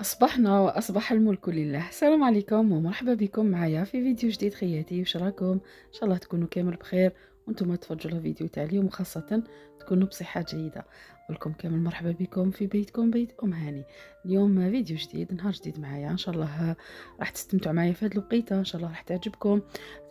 أصبحنا وأصبح الملك لله. السلام عليكم ومرحبا بكم معايا في فيديو جديد. خياتي وش راكم؟ إن شاء الله تكونوا كامل بخير وانتم تفرجوا الفيديو تاع اليوم، وخاصة تكونوا بصحة جيدة. ولكم كامل مرحبا بكم في بيتكم، بيت أم هاني. اليوم فيديو جديد، نهار جديد معايا. إن شاء الله راح تستمتعوا معايا في هذه الوقيته، إن شاء الله راح تعجبكم،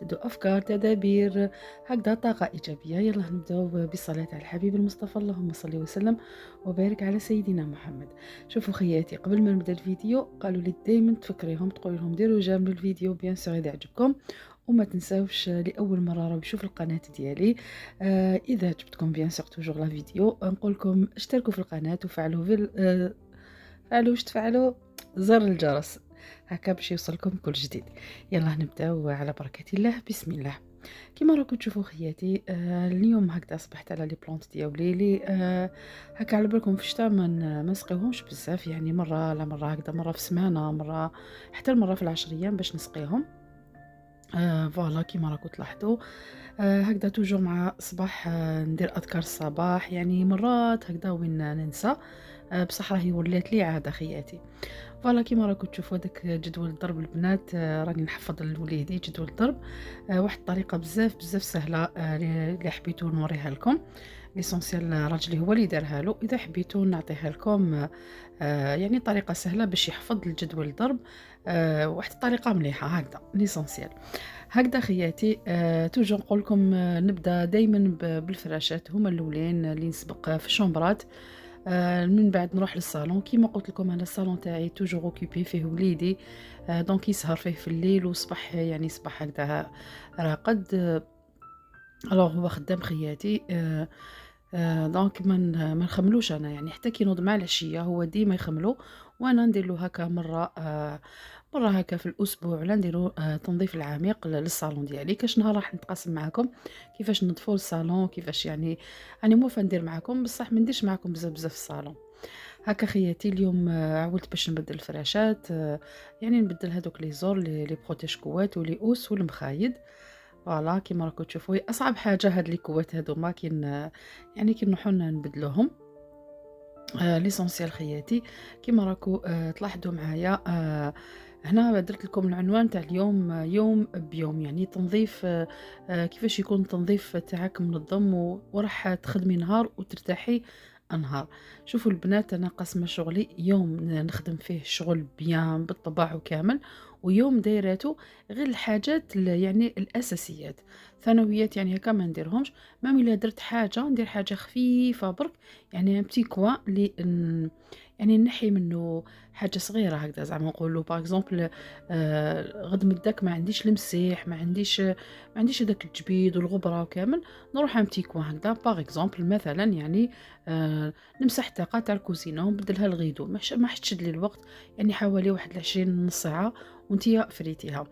تدوا أفكار تدابير هكذا طاقة إيجابية. يلا نبداو بالصلاة على الحبيب المصطفى، اللهم صل وسلم وبارك على سيدنا محمد. شوفوا خياتي، قبل ما نبدا الفيديو قالوا لي دائما تفكريهم تقول لهم ديروا جيم للفيديو بيان سور اذا عجبكم، وما تنساوش لاول مره راهو يشوف القناه ديالي اذا عجبتكم بيان سور توجور لا فيديو نقول لكم اشتركوا في القناه وفعلوا فعلوا واش تفعلوا زر الجرس هكا باش يوصلكم كل جديد. يلا نبداو على بركه الله. بسم الله. كيما راكم تشوفوا خياتي، اليوم هكذا صبحت على لي بلانت ديالي لي هكا على بالكم في الشتا ما نسقيهمش بزاف، يعني مره لا مره هكذا، مره في السمانه، مره حتى المره في العشر ايام باش نسقيهم. فوالا كيما راكم تلاحظوا هكذا توجور مع صباح ندير اذكار الصباح، يعني مرات هكذا وين ننسى. بصح راهي ولات لي عاده خياتي. فوالا كيما راكم تشوفوا هذاك جدول الضرب البنات، راني نحفظ لوليدي جدول الضرب. واحد الطريقه بزاف بزاف سهله، اللي حبيتو نوريها لكم. ليسونسيال راجلي هو اللي دارها له، اذا حبيتو نعطيها لكم. يعني طريقه سهله باش يحفظ الجدول الضرب. واحد الطريقه مليحه هكذا ليسونسيال. هكذا خياتي، توجور نقول لكم نبدا دائما بالفراشات، هما الاولين اللي نسبق في الشومبرات. من بعد نروح للصالون. كيما قلت لكم انا الصالون تاعي توجور اوكيبي، فيه وليدي دونك يسهر فيه في الليل وصبح، يعني صباح هكذا راقد. الوغ هو خدام خياتي. دونك ما نخملوش انا، يعني حتى كي نوض مع العشيه هو ديما يخملو، وانا ندير له هكا مره مره هكا في الاسبوع، ولا نديرو تنظيف العميق للصالون ديالي. كاش نهار راح نتقاسم معكم كيفاش نظفوا الصالون، كيفاش يعني موفا ندير معكم، بصح ما نديرش معكم بزاف بزاف في الصالون. هكا خياتي اليوم عاودت باش نبدل الفراشات، يعني نبدل هذوك لي زور لي بروتيج كوات ولي اوس والمخايد. فوالا كيما راكم تشوفوا هي اصعب حاجه هاد لي كوات هذوما يعني كي نروحو نبدلوهم. ليسونسيال خياتي. كيما راكم تلاحظوا معايا، هنا درت لكم العنوان تاع اليوم، يوم بيوم، يعني تنظيف. كيفاش يكون التنظيف تاعك منظم وراح تخدمي نهار وترتاحي نهار. شوفوا البنات، انا قاسمه شغلي يوم نخدم فيه الشغل بيان بالطبع وكامل، ويوم دايراتو غير الحاجات يعني الاساسيات. ثانويات يعني هكا ما نديرهمش. مام الا درت حاجه ندير حاجه خفيفه برك، يعني ان بتي كوا اللي يعني نحي منه حاجه صغيره هكذا، زعما نقولوا باغ اكزومبل غد مداك ما عنديش المسيح، ما عنديش هذاك الجبيد والغبره وكامل، نروح ان بتي كوا هكذا باغ اكزومبل مثلا، يعني نمسح الطاقه تاع الكوزينه ونبدلها الغيدو، ما حتشد لي الوقت، يعني حوالي واحد 20 نص ساعه وانتي فريتيها.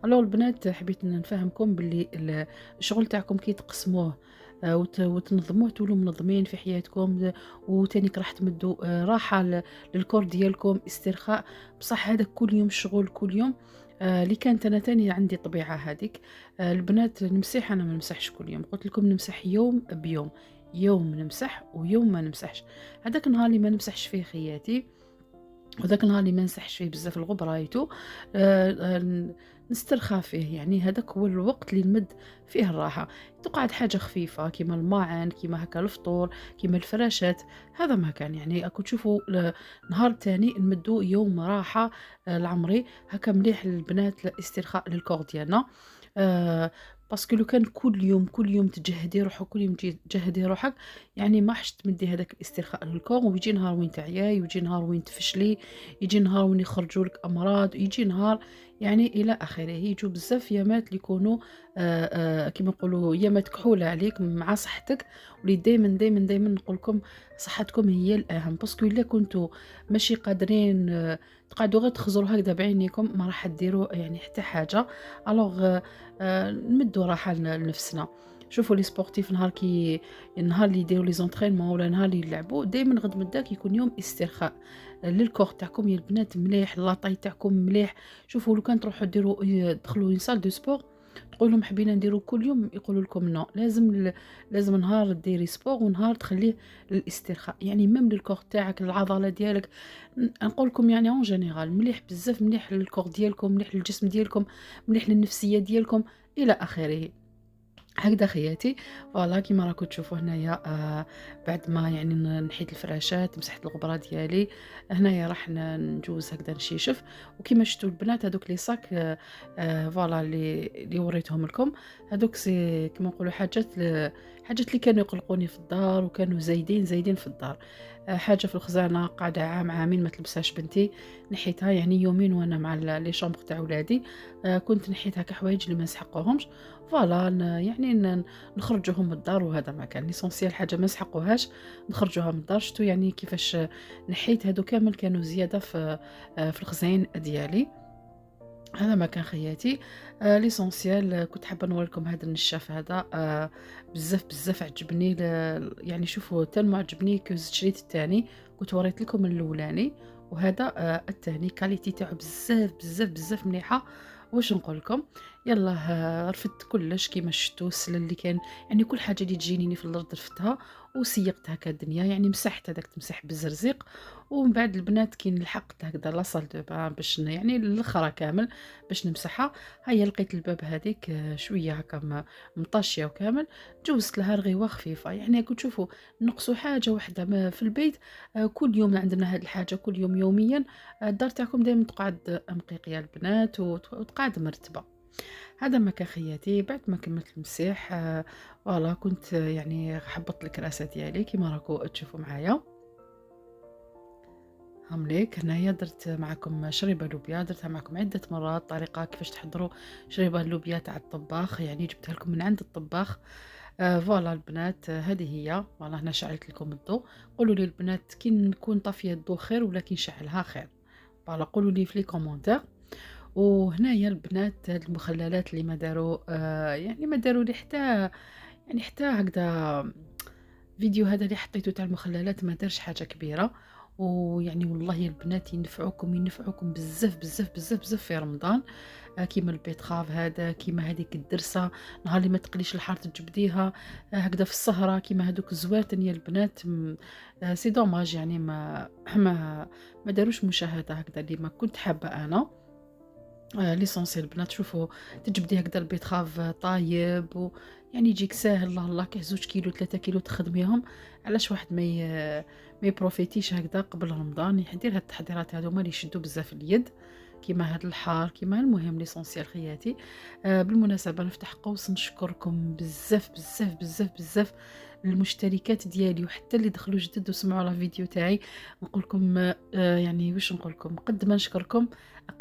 الو البنات حبيت نفهمكم باللي الشغل تاعكم كي تقسموه وتنظموه تولوا منظمين في حياتكم، وتانيك راح تمدوا راحة للكور ديالكم، استرخاء. بصح هذا كل يوم شغل كل يوم. اللي كانت انا تاني عندي طبيعة هذيك. البنات نمسح، انا ما نمسحش كل يوم، قلت لكم نمسح يوم بيوم، يوم نمسح ويوم ما نمسحش. هذاك النهار اللي ما نمسحش فيه خياتي، وذاك النهار اللي ما نسحش فيه بزاف الغبرايتو، نسترخى فيه، يعني هذاك هو الوقت اللي نمد فيه الراحه. تقعد حاجه خفيفه كيما الماعن، كيما هكا الفطور، كيما الفراشات. هذا ما كان، يعني اكو تشوفوا نهار تاني نمدو يوم راحه العمري هكا مليح للبنات، الاسترخاء للكور ديالنا. باسكو لو كان كل يوم كل يوم تجهدي روحك، كل يوم تجهدي روحك، يعني ما حش تمدي هذاك الاسترخاء للكور، ويجي نهار وين تعياي، ويجي نهار وين تفشلي، يجي نهار وين يخرجوا لك امراض، يجي نهار يعني الى اخره. يجوا بزاف يامات اللي يكونوا كيما نقولوا يامات كحوله عليك مع صحتك. ولي دائما دائما دائما نقول لكم صحتكم هي الاهم، باسكو الا كنتوا ماشي قادرين تقعدوا غير تخزروا هكذا بعينيكم، ما راح ديروا يعني حتى حاجه. الوغ نمدوا راحه لنفسنا. شوفوا لي سبورتيف النهار اللي يديروا لي زونطرينمون ولا نهار اللي يلعبوا، دائما غد من داك يكون يوم استرخاء للكور تاعكم يا البنات، مليح لاطاي تاعكم مليح. شوفوا لو كان تروحوا ديروا تدخلوا سال دو سبور، تقول لهم حبينا نديرو كل يوم، يقولوا لكم نو، لازم نهار ديري سبور ونهار تخليه للاسترخاء، يعني ميم للكور تاعك، للعضله ديالك. نقول لكم يعني اون جينيرال مليح بزاف، مليح للكور ديالكم، مليح للجسم ديالكم، مليح للنفسيه ديالكم الى اخره. هكذا خياتي. فوالا كيما راكم تشوفوا هنايا، بعد ما يعني نحيت الفراشات، مسحت الغبره ديالي، هنايا راح نجوز هكذا نشيشف. وكيما شفتوا البنات هذوك لي صاك، فوالا اللي وريتهم لكم، هذوك سي كيما نقولوا حاجات اللي كانوا يقلقوني في الدار، وكانوا زايدين في الدار. حاجه في الخزانه قاعده عام عامين ما تلبسهاش بنتي، نحيتها يعني يومين وانا مع لي شامبر تاع ولادي. كنت نحيتها كحوايج اللي ما نسحقوهمش، فوالا يعني نخرجوهم من الدار، وهذا ما كان ليسونسيال، حاجه ما نسحقوهاش نخرجوها من الدار. شتو يعني كيفاش نحيت هادو كامل، كانوا زياده في الخزين ديالي. هذا ما كان خياتي. ليسونسيال كنت حابه نوريكم هذا النشاف هذا، بزاف عجبني. يعني شوفوا تالمو عجبني كو زدت شريت الثاني، كنت وريت لكم الأولاني، وهذا الثاني كاليتي تاعو بزاف مليحه. واش نقول لكم، يلا رفدت كلش كيما شفتوا، السلل اللي كان يعني كل حاجه اللي تجيني في الارض رفتها وسيقتها كالدنيا، يعني مسحت هذاك تمسح بالزرزيق. ومن بعد البنات كي لحقت هكذا لاصال دو بان باش يعني الاخرى كامل باش نمسحها، هيا لقيت الباب هذيك شويه هكا مطاشيه وكامل، جوزت لها رغيوه خفيفه. يعني كنت تشوفوا نقصوا حاجه واحده في البيت، كل يوم عندنا هذه الحاجه، كل يوم يوميا. الدار تاعكم دائما تقعد مقيقيه البنات وتقعد مرتبه. هذا ما كان خياتي. بعد ما كملت المسيح، فوالا كنت يعني حبطت الكراسه ديالي كيما راكم تشوفوا معايا. هامليك هنايا درت معكم شريبة لوبيا، درتها معكم عدة مرات، طريقة كيفاش تحضروا شريبة اللوبيا تاع الطباخ، يعني جبتها لكم من عند الطباخ. فوالا البنات، هذه هي. فوالا هنا شعلت لكم الضوء. قولوا لي البنات كي نكون طافيه الضوء خير ولا كي نشعلها خير؟ فوالا قولوا لي في لي كومونتير. وهنايا البنات هاد المخللات اللي ما داروا، يعني ما داروا لي حتى، يعني حتى هكذا فيديو. هذا اللي حطيته تاع المخللات ما دارش حاجه كبيره، ويعني والله البنات ينفعوكم بزاف في رمضان. كيما البيتخاف هذا، كيما هذيك الدرسه نهار اللي ما تقليش الحار تجبديها، هكذا في السهره كيما هذوك الزواتن يا البنات. سي دوماج يعني ما داروش مشاهده هكذا اللي ما كنت حابه انا. ليسونسيال البنات شوفوا تجبدي هكذا البيتخاف طايب، يعني يجيك ساهل، الله كاع 2 كيلو 3 كيلو تخدميهم. علاش واحد ما يبروفيتيش هكذا قبل رمضان يدير هاد التحضيرات هذوما اللي يشدوا بزاف اليد، كيما هاد الحار كيما المهم ليسونسيال خياتي. بالمناسبه نفتح قوس نشكركم بزاف المشتركات ديالي وحتى اللي دخلوا جدد وسمعوا لا فيديو تاعي. نقول لكم يعني واش نقول لكم، قد ما نشكركم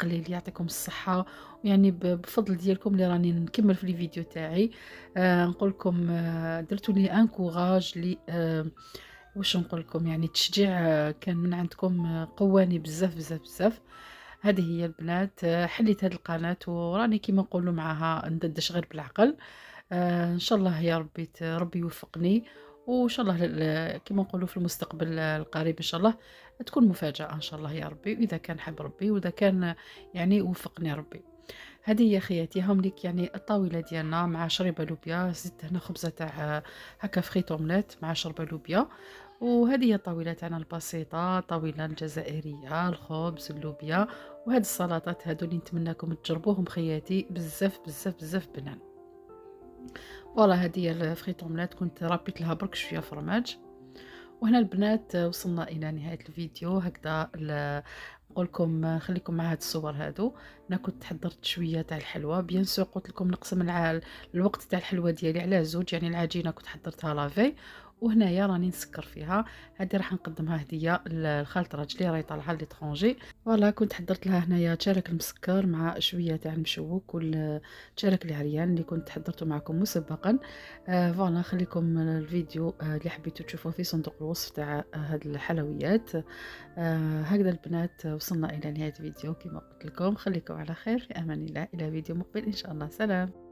قليل. يعطيكم الصحه، ويعني بفضل ديالكم اللي راني نكمل في لي فيديو تاعي. نقول لكم درتوا لي انكوراج لي، واش نقول لكم، يعني تشجيع كان من عندكم، قواني بزاف. هذه هي البنات. حليت هذه القناه وراني كيما نقولوا معاها ندردش غير بالعقل. ان شاء الله يا ربي ربي يوفقني، وان شاء الله كيما نقولوا في المستقبل القريب ان شاء الله تكون مفاجاه ان شاء الله يا ربي، واذا كان حب ربي واذا كان يعني وفقني ربي. هذه هي خياتي. هم ليك يعني الطاوله ديالنا مع شريبه لوبيا، زدت هنا خبزه تاع هكا فريت اومليت مع شربه لوبيا. وهذه هي الطاوله تاعنا البسيطه، طاوله الجزائريه، الخبز اللوبيا وهاد السلطات هادو اللي نتمنىكم تجربوهم خياتي بزاف بنان. فوالا هذه هي الفريت اومليت، كنت ربيت لها برك شويه فرماج. وهنا البنات وصلنا الى نهايه الفيديو هكذا. نقول لكم خليكم مع هاد الصور هادو. انا كنت حضرت شويه تاع الحلوى، بيان سور قلت لكم نقسم الوقت تاع الحلوى ديالي على زوج، يعني العجينه كنت حضرتها لافي، وهنايا راني نسكر فيها. هذه راح نقدمها هديه لخالة راجلي راهي طالعه ليترونجي. فوالا كنت حضرت لها هنايا تشارك المسكر مع شويه تاع المشوك والتشارك العريان اللي كنت حضرته معكم مسبقا. فوالا خليكم الفيديو اللي حبيتوا تشوفوه في صندوق الوصف تاع هاد الحلويات. هكذا البنات وصلنا الى نهايه الفيديو. كما قلت لكم خليكم على خير، في امان الله، الى فيديو مقبل ان شاء الله. سلام.